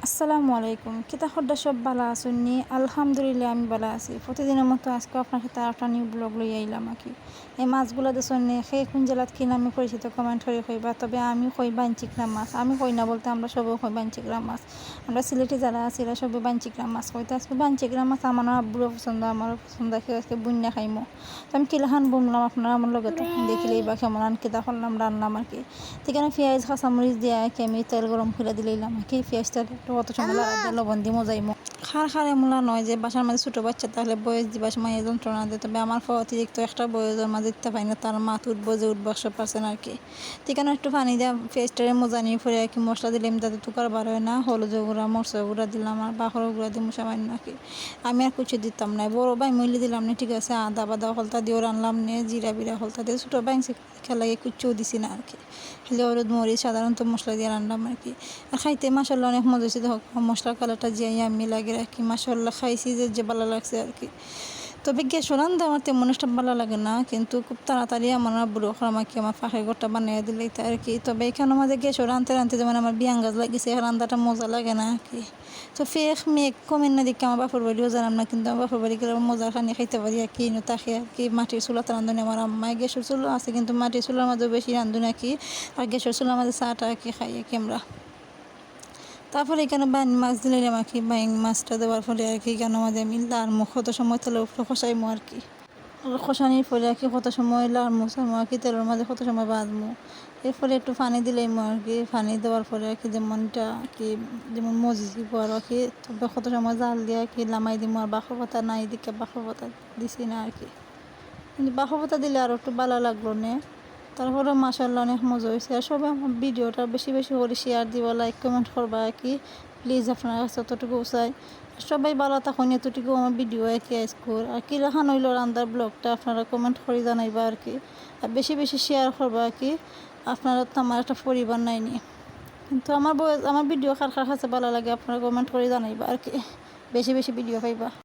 আসসালামু আলাইকুম। কিতা খদ্দা সব বালা আসুননি? আলহামদুলিল্লাহ আমি বালা আছি। প্রতিদিনের মতো আজকে আপনার সাথে একটা নিউ ব্লগ লই আইলাম আর কি। এই মাছগুলো দেখুননি কোন জেলাত কি নামে পরিচিত কমেন্ট করে কইবা। তবে আমি কই বাঞ্চিকরা মাছ। আমি কই না বলতে আমরা সবাই কই বাঞ্চিকরা মাছ। আমরা সিলেটি যারা আছি এরা সবাই বাঞ্চিকরা মাছ কইতে আজকে বাঞ্চিকরা মাছ আমার আব্বুরও পছন্দ আমারও পছন্দ আজকে বুন্যা খাইমো। তো আমি কিলাখান বুনলাম আপনারা আমার লগে দেখিলেই বা কেমন আন কিতা করলাম রান্নাম আর কি। সেখানে পেঁয়াজ কাঁচামরিচ দিয়ে আমি তেল গরম করে দিলাম আর কি। পেঁয়াজটা একটু অত সময় লাগা দিয়ে লবণ দিয়ে মজাইমো। খার এমলা নয় যে বাসার মাঝে ছোটো বাচ্চা তাহলে বয়স দিবার সময় যন্ত্রণা দেয়। তবে আমার অতিরিক্ত একটা বয়সের মাঝে দিতে পারি না, তার মাথ উঠবো যে উঠবো 100% আর কি। সেখানে একটু পানি দিয়ে পেঁয়াজটারে মজা নিয়ে পরে আর কি মশলা দিলাম যাতে তুকার বার হয় না। হলুদ গুঁড়া মরচা গুঁড়া দিলাম আর বাখর গুঁড়া দিয়ে সামান্য আর কি। আমি আর কিছু দিতাম না, বড় ভাই মইলে দিলাম না, ঠিক আছে। আদা বাদা হলতা দিয়েও রানলাম নে, জিরা বিরা হলতা দিয়ে ছোটো ভাই খেলাগে কুচিও দিছি না আর কি। খালি হলুদ মরিচ সাধারণত মশলা দিয়ে রান্নাম আর কি। আর খাইতে মাসাল্লাহ অনেক মজা হয়েছে। দেখো মশলার কালারটা যে আমি লাগে আর কি। মাসাল্লাহ খাইছি যে ভালো লাগছে আর কি। তবে গ্যাসও রান্ধা আমার তেমন একটা ভালো লাগে না, কিন্তু খুব তাড়াতাড়ি আমার বুড়ো আমাকে আমার ফাঁকের ঘরটা বানিয়ে দিলে তাই আর কি। তবে এখানে আমাদের গ্যাসও রানতে যেমন আমার বিয়াঙ্গাজ লাগিয়েছে, রান্নাটা মজা লাগে না আর কি। তো মেঘ কমেন না দেখে আমার বাপর বাড়িও জানাম না, কিন্তু আমার বাপর বাড়ি গেলে মজার খানি খাইতে পারি আর কি। তাকে আর কি মাটির চুলাতে রান্ধুনি আমার আম্মায়। গ্যাসের চুলো আছে কিন্তু মাটির চুলার মাঝেও বেশি রান্ধুনি আর কি। আর গ্যাসের চুলার মাঝে চাটা আর কি খাই আর কি আমরা। তারপরে এখানে বাইন মাছ দিলাম আর কি। বাইন মাছটা দেওয়ার ফলে আর কি কেন মাঝে আমি লাড়মু কত সময় তেলের উপরে খসাইমু আর কি। খসানির ফলে আর কি কত সময় লাড়মু সারমু আর কি, তেলের মাঝে কত সময় বাঁধমু। এরপরে একটু পানি দিলাম আর কি। পানি দেওয়ার পরে আর কি যেমনটা আর কি যেমন মজি দিব আর কি। তবে কত সময় জাল দিয়ে আর কি লামাই দিব। আর বাঁকর পাতা নাই দিকে বাঁকর পাতা দিছি না আর কি। কিন্তু বাঁকর পাতা দিলে আরও একটু ভালো লাগলো না। তারপরে মাশাআল্লাহ অনেক মজা হয়েছে। আর সবাই আমার ভিডিওটা বেশি বেশি করে শেয়ার দিব, লাইক কমেন্ট করবা আর কি। প্লিজ আপনার কাছে ততটুকু চাই। সবাই ভালো থাকুন, এতটুকু আমার ভিডিও আর কি আজকের। আর কি রাখান হইল রান্নার ব্লগটা আপনারা কমেন্ট করে জানাইবা আর কি। আর বেশি বেশি শেয়ার করবা আর কি। আপনারা তো আমার একটা পরিবার নাইনি, কিন্তু আমার ভিডিও কার কাছে ভালো লাগে আপনারা কমেন্ট করে জানাইবা আর কি। বেশি বেশি ভিডিও পাইবা।